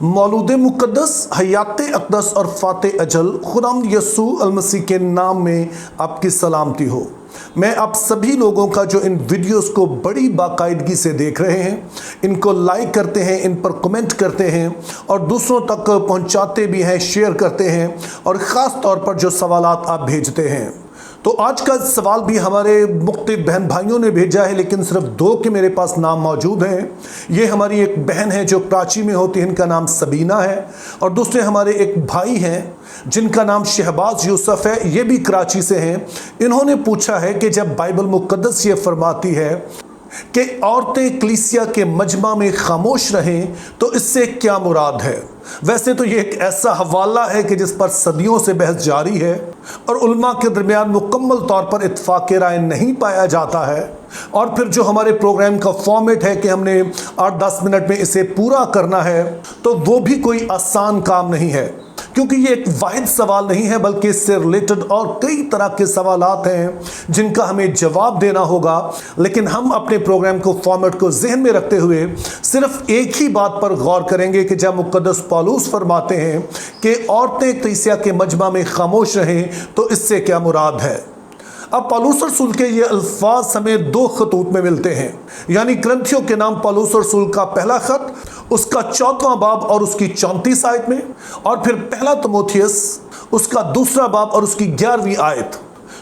मौलूद मुक़द्दस हयात अक़दस और फ़ाते अजल खुदावंद यसू अल मसीह के नाम में आपकी सलामती हो। मैं आप सभी लोगों का जो इन वीडियोस को बड़ी बाकायदगी से देख रहे हैं, इनको लाइक करते हैं, इन पर कमेंट करते हैं और दूसरों तक पहुंचाते भी हैं, शेयर करते हैं और ख़ास तौर पर जो सवालात आप भेजते हैं। तो आज का सवाल भी हमारे मुख्तलिफ बहन भाइयों ने भेजा है, लेकिन सिर्फ दो के मेरे पास नाम मौजूद हैं। ये हमारी एक बहन है जो कराची में होती है, इनका नाम सबीना है, और दूसरे हमारे एक भाई हैं जिनका नाम शहबाज यूसुफ है, ये भी कराची से हैं। इन्होंने पूछा है कि जब बाइबल मुक़द्दस ये फरमाती है कि औरतें कलीसिया के मजमा में खामोश रहें, तो इससे क्या मुराद है। वैसे तो ये एक ऐसा हवाला है कि जिस पर सदियों से बहस जारी है और उलमा के दरमियान मुकम्मल तौर पर इत्फाक राय नहीं पाया जाता है। और फिर जो हमारे प्रोग्राम का फॉर्मेट है कि हमने 8-10 मिनट में इसे पूरा करना है, तो वो भी कोई आसान काम नहीं है, क्योंकि ये एक वाहिद सवाल नहीं है, बल्कि इससे रिलेटेड और कई तरह के सवालात हैं जिनका हमें जवाब देना होगा। लेकिन हम अपने प्रोग्राम को फॉर्मेट को जहन में रखते हुए सिर्फ एक ही बात पर गौर करेंगे कि जब मुक़द्दस पौलुस फरमाते हैं कि औरतें कलीसिया के मजमा में खामोश रहें, तो इससे क्या मुराद है। अब पौलुस रसूल के ये अल्फाज हमें दो खतूत में मिलते हैं, यानी ग्रंथियों के नाम पौलुस रसूल का पहला खत, उसका 14वां बाब और उसकी 34 आयत में, और फिर पहला तिमोथियस उसका 2रा बाब और उसकी 11वीं आयत।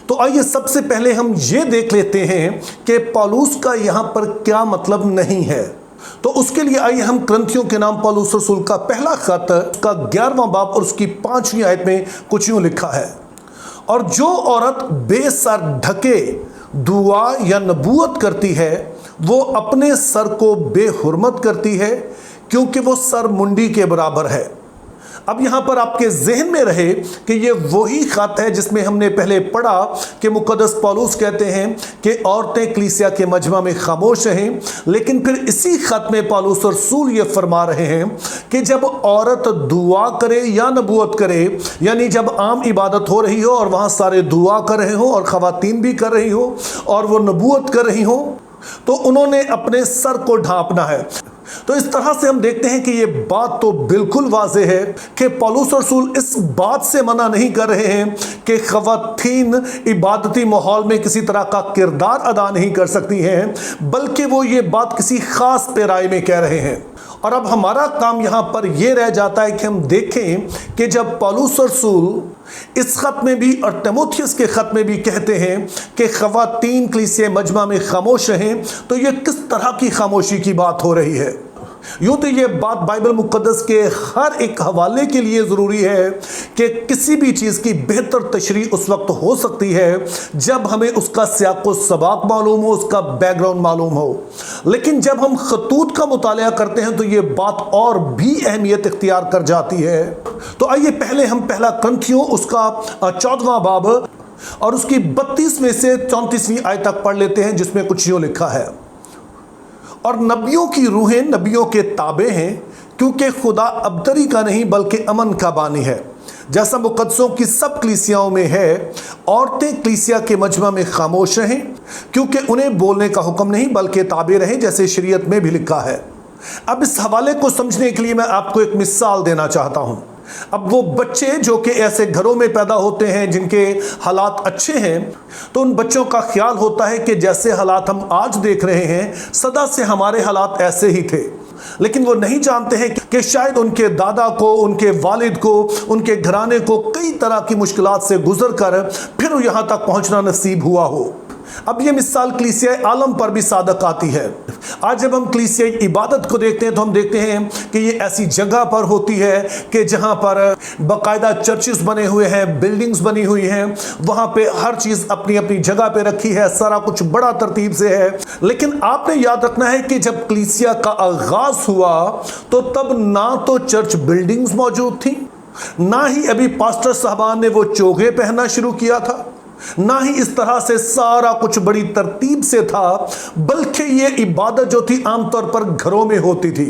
तो आइए सबसे पहले हम ये देख लेते हैं कि पौलुस का यहाँ पर क्या मतलब नहीं है। तो उसके लिए आइए हम ग्रंथियों के नाम पौलुस रसूल का पहला खत का 11वां बाब और उसकी 5वीं आयत में कुछ यूँ लिखा है, और जो औरत बेसर ढके दुआ या नबूवत करती है, वो अपने सर को बेहुरमत करती है, क्योंकि वो सर मुंडी के बराबर है। अब यहाँ पर आपके जहन में रहे कि ये वही खत है जिसमें हमने पहले पढ़ा कि मुक़द्दस पौलुस कहते हैं कि औरतें कलीसिया के मजमा में खामोश रहें, लेकिन फिर इसी खत में पौलुस रसूल ये फरमा रहे हैं कि जब औरत दुआ करे या नबूवत करे, यानी जब आम इबादत हो रही हो और वहाँ सारे दुआ कर रहे हो और ख़वातीन भी कर रही हो और वो नबूवत कर रही हो, तो उन्होंने अपने सर को ढांपना है। तो इस तरह से हम देखते हैं कि ये बात तो बिल्कुल वाज़ेह है कि पौलुस रसूल इस बात से मना नहीं कर रहे हैं कि ख़वातीन इबादती माहौल में किसी तरह का किरदार अदा नहीं कर सकती हैं, बल्कि वो ये बात किसी ख़ास पैराए में कह रहे हैं। और अब हमारा काम यहाँ पर यह रह जाता है कि हम देखें कि जब पौलुस रसूल इस ख़त में भी और तिमोथियस के ख़त में भी कहते हैं कि ख़वातीन कलीसिया मजमा में खामोश रहें, तो ये किस तरह की खामोशी की बात हो रही है। यूँ तो ये बात बाइबल मुक़द्दस के हर एक हवाले के लिए ज़रूरी है कि किसी भी चीज़ की बेहतर तशरीह उस वक्त हो सकती है जब हमें उसका सियाक़ व सबाक़ मालूम हो, उसका बैकग्राउंड मालूम हो। लेकिन जब हम खतूत का मुतालिया करते हैं तो ये बात और भी अहमियत इख्तियार कर जाती है। तो आइए पहले हम पहला ग्रंथियों उसका 14वां बाब और उसकी 32 में से 34वीं आयत तक पढ़ लेते हैं, जिसमें कुछ यूँ लिखा है, और नबियों की रूहें नबियों के ताबे हैं, क्योंकि खुदा अबतरी का नहीं बल्कि अमन का बानी है। जैसा मुक़द्दसों की सब कलीसियाओं में है, औरतें कलीसिया के मजमा में खामोश रहें, क्योंकि उन्हें बोलने का हुक्म नहीं बल्कि ताबे रहें, जैसे शरीयत में भी लिखा है। अब इस हवाले को समझने के लिए मैं आपको एक मिसाल देना चाहता हूँ। अब वो बच्चे जो कि ऐसे घरों में पैदा होते हैं जिनके हालात अच्छे हैं, तो उन बच्चों का ख्याल होता है कि जैसे हालात हम आज देख रहे हैं, सदा से हमारे हालात ऐसे ही थे। लेकिन वो नहीं जानते हैं कि शायद उनके दादा को, उनके वालिद को, उनके घराने को कई तरह की मुश्किलात से गुजर कर फिर यहाँ तक पहुँचना नसीब हुआ हो। अब ये मिसाल कलीसिया आलम पर भी सादक आती है। आज जब हम कलीसिया इबादत को देखते हैं तो हम देखते हैं कि ये ऐसी जगह पर होती है कि जहाँ पर बाकायदा चर्चेस बने हुए हैं, बिल्डिंग्स बनी हुई हैं, वहाँ पे हर चीज़ अपनी अपनी जगह पे रखी है, सारा कुछ बड़ा तरतीब से है। लेकिन आपने याद रखना है कि जब कलीसिया का आगाज़ हुआ तो तब ना तो चर्च बिल्डिंग्स मौजूद थी, ना ही अभी पास्टर साहबान ने वो चोगे पहनना शुरू किया था, ना ही इस तरह से सारा कुछ बड़ी तरतीब से था, बल्कि ये इबादत जो थी आमतौर पर घरों में होती थी।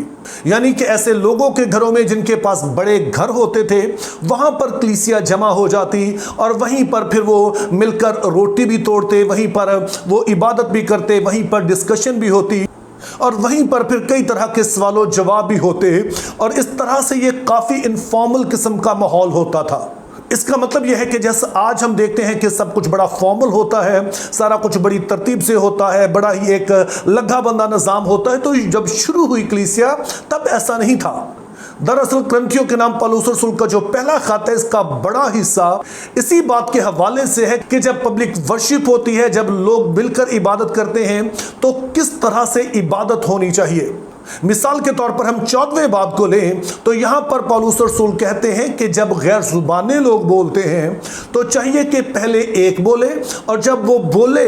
यानी कि ऐसे लोगों के घरों में जिनके पास बड़े घर होते थे, वहाँ पर कलीसिया जमा हो जाती और वहीं पर फिर वो मिलकर रोटी भी तोड़ते, वहीं पर वो इबादत भी करते, वहीं पर डिस्कशन भी होती। और वहीं पर फिर कई तरह के सवालों जवाब भी होते और इस तरह से ये काफ़ी इनफॉर्मल किस्म का माहौल होता था। इसका मतलब यह है कि जैसे आज हम देखते हैं कि सब कुछ बड़ा फॉर्मल होता है, सारा कुछ बड़ी तरतीब से होता है, बड़ा ही एक लग्गा बंदा निज़ाम होता है, तो जब शुरू हुई कलीसिया तब ऐसा नहीं था। दरअसल करंथियों के नाम पौलुस रसूल का जो पहला खत है, इसका बड़ा हिस्सा इसी बात के हवाले से है कि जब पब्लिक वर्शिप होती है, जब लोग मिलकर इबादत करते हैं, तो किस तरह से इबादत होनी चाहिए। मिसाल के तौर पर हम 14वें बाब को लें तो यहां पर पौलुस रसूल कहते हैं कि जब गैर जुबाने लोग बोलते हैं तो चाहिए कि पहले एक बोले और जब वो बोले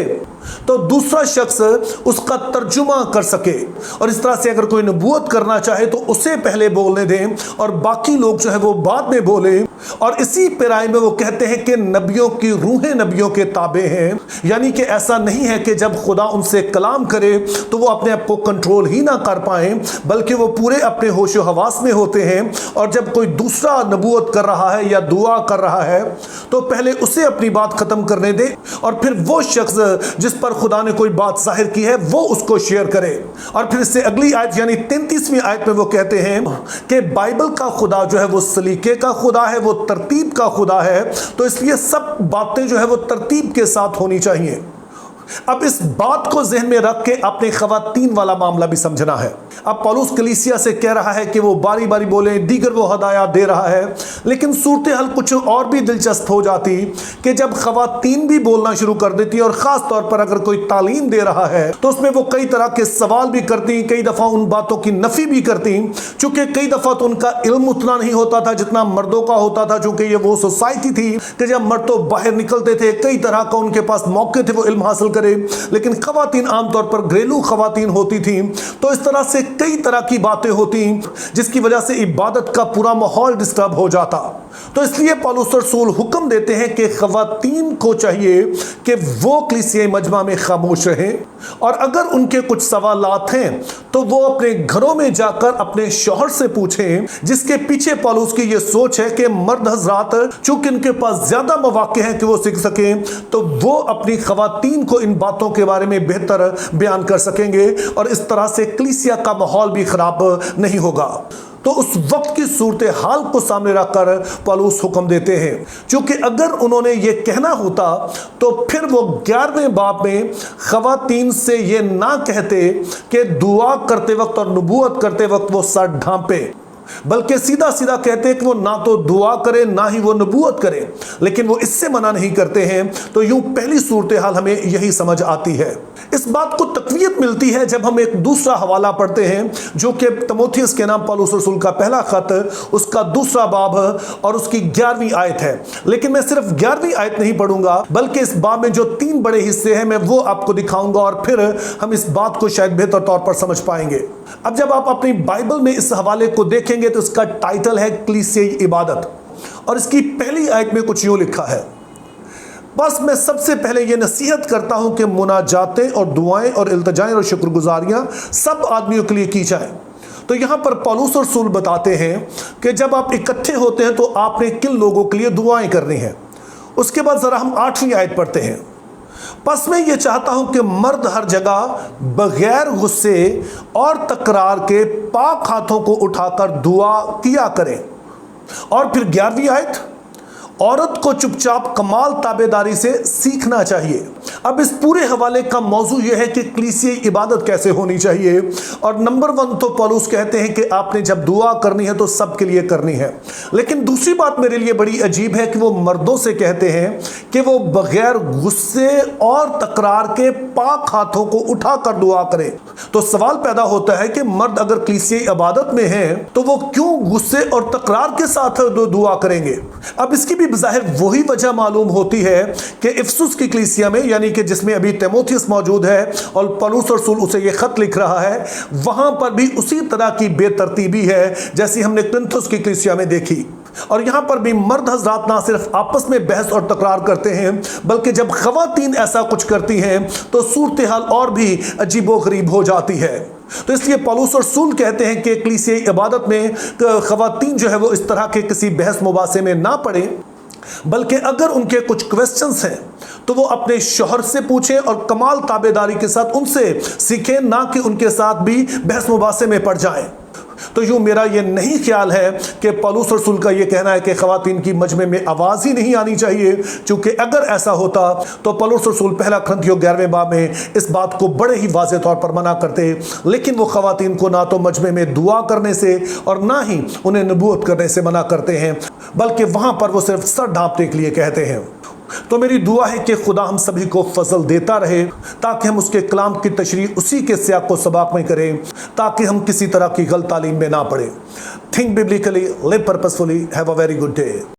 तो दूसरा शख्स उसका तर्जुमा कर सके। और इस तरह से अगर कोई नबूवत करना चाहे तो उसे पहले बोलने दें और बाकी लोग जो है वो बाद में बोले। और इसी पैराए में वो कहते हैं कि नबियों की रूहें नबियों के ताबे हैं, यानी कि ऐसा नहीं है कि जब खुदा उनसे कलाम करे तो वो अपने आप को कंट्रोल ही ना कर पाए, बल्कि वो पूरे अपने होशो हवास में होते हैं। और जब कोई दूसरा नबूवत कर रहा है या दुआ कर रहा है तो पहले उसे अपनी बात खत्म करने दे और फिर वो शख्स जिस पर खुदा ने कोई बात जाहिर की है वो उसको शेयर करे। और फिर इससे अगली आयत यानी 33वीं आयत में वो कहते हैं कि बाइबल का खुदा जो है वो सलीके का खुदा है, वो तरतीब का खुदा है, तो इसलिए सब बातें जो है वो तरतीब के साथ होनी चाहिए। अब इस बात को ज़हन में रख के अपने खवातीन वाला मामला भी समझना है। अब पौलुस कलीसिया से कह रहा है कि वो बारी बारी बोले, दीगर वो हदायत दे रहा है, लेकिन सूरत हाल कुछ और भी दिलचस्प हो जाती कि जब खवातीन भी बोलना शुरू कर देती और ख़ास तौर पर अगर कोई तालीम दे रहा है तो उसमें वो कई तरह के सवाल भी करती, कई दफ़ा उन बातों की नफ़ी भी करती, चूँकि कई दफ़ा तो उनका इल्म उतना नहीं होता था जितना मर्दों का होता था, चूँकि ये वो सोसाइटी थी कि जब मर्द तो बाहर निकलते थे, कई तरह का उनके पास मौके थे वो इल्म हासिल करे, लेकिन खवातीन आमतौर पर घरेलू खवातीन होती थी। तो इस तरह से कई तरह की बातें होती जिसकी वजह से इबादत का पूरा माहौल डिस्टर्ब हो जाता। तो इसलिए पौलुस रसूल हुक्म देते हैं कि खवातीन को चाहिए कि वो कलीसिया मजमा में खामोश रहें और अगर उनके कुछ सवालात हैं तो वो अपने घरों में जाकर अपने शौहर से पूछें, जिसके पीछे पौलुस की ये सोच है कि मर्द हजरात चूंकि इनके पास ज्यादा मौके हैं कि वो सीख सकें, तो वो अपनी खवातीन को इन बातों के बारे में बेहतर बयान कर सकेंगे और इस तरह से कलीसिया का माहौल भी खराब नहीं होगा। तो उस वक्त की सूरत हाल को सामने रखकर पौलुस हुक्म देते हैं, क्योंकि अगर उन्होंने ये कहना होता तो फिर वो 11वें बाब में खवातीन से ये ना कहते कि दुआ करते वक्त और नबूवत करते वक्त वो सर ढांपे, बल्कि सीधा सीधा कहते हैं कि वो ना तो दुआ करे ना ही वो नबूवत करे। लेकिन वो इससे मना नहीं करते हैं। तो यूं पहली सूरत हाल हमें यही समझ आती है। इस बात को तकवीत मिलती है जब हम एक दूसरा हवाला पढ़ते हैं जो कि तीमुथियुस के नाम पौलुस रसूल का पहला खत, उसका दूसरा बाब और उसकी 11वीं आयत है। लेकिन मैं सिर्फ 11वीं आयत नहीं पढ़ूंगा, बल्कि इस बाब में जो 3 बड़े हिस्से हैं मैं वो आपको दिखाऊंगा और फिर हम इस बात को शायद बेहतर तौर पर समझ पाएंगे। अब जब आप अपनी बाइबल में इस हवाले को देखेंगे तो इसका टाइटल है कलीसियाई इबादत और इसकी पहली आयत में कुछ यूं लिखा है, बस मैं सबसे पहले ये नसीहत करता हूं कि मुनाजातें और दुआएं और इल्तिजाएं और शुक्रगुजारियां सब आदमियों के लिए की जाएं। तो यहां पर पौलुस रसूल बताते हैं कि जब आप इकट्ठे होते हैं तो आपने किन लोगों के लिए दुआएं करनी है। उसके बाद जरा हम 8वीं आयत पढ़ते हैं, बस मैं ये चाहता हूं कि मर्द हर जगह बगैर गुस्से और तकरार के पाक हाथों को उठाकर दुआ किया करें। और फिर 11वीं आयत, औरत को चुपचाप कमाल ताबेदारी से सीखना चाहिए। अब इस पूरे हवाले का मौजू यह है कि कलीसियाई इबादत कैसे होनी चाहिए। और नंबर 1 तो पौलुस कहते हैं कि आपने जब दुआ करनी है तो सबके लिए करनी है। लेकिन दूसरी बात मेरे लिए बड़ी अजीब है कि वो मर्दों से कहते हैं कि वो बगैर गुस्से और तकरार के पाक हाथों को उठाकर दुआ करें। तो सवाल पैदा होता है कि मर्द अगर कलीसियाई इबादत में हैं तो वो क्यों गुस्से और तकरार के साथ दुआ करेंगे। अब इसकी भी बज़ाहिर वही वजह मालूम होती है कि इफसुस की कलीसिया में, यानी कि जिसमें अभी तीमुथियुस मौजूद है और पौलुस रसूल उसे ये खत लिख रहा है, वहां पर भी उसी तरह की बेतरतीबी है जैसी हमने कुरिन्थुस की कलीसिया में देखी। और यहां पर भी मर्द हजरात ना सिर्फ आपस में बहस और तकरार करते हैं, बल्कि जब खवातीन ऐसा कुछ करती हैं तो सूरत हाल और भी अजीबोगरीब हो जाती है। तो इसलिए पौलुस रसूल कहते हैं कि कलीसियाई इबादत में खवातीन जो है वो इस तरह के किसी बहस मुबासे में ना पड़े। बल्कि अगर उनके कुछ क्वेश्चंस हैं तो वो अपने शौहर से पूछें और कमाल ताबेदारी के साथ उनसे सीखें, ना कि उनके साथ भी बहस मुबासे में पड़ जाएं। तो यूं मेरा ये नहीं ख्याल है कि पौलुस रसूल का ये कहना है कि ख़वातीन की मजमे में आवाज़ ही नहीं आनी चाहिए, क्योंकि अगर ऐसा होता तो पौलुस रसूल पहला कुरिन्थियों 11वें बाब में इस बात को बड़े ही वाज़ेह तौर पर मना करते। लेकिन वो ख़वातीन को ना तो मजमे में दुआ करने से और ना ही उन्हें नबूवत करने से मना करते हैं, बल्कि वहाँ पर वो सिर्फ सर ढांपने के लिए कहते हैं। तो मेरी दुआ है कि खुदा हम सभी को फजल देता रहे, ताकि हम उसके कलाम की तशरीह उसी के सियाक व सबाक में करें, ताकि हम किसी तरह की गलत तालीम में ना पड़े। Think biblically, live purposefully, have a very good day.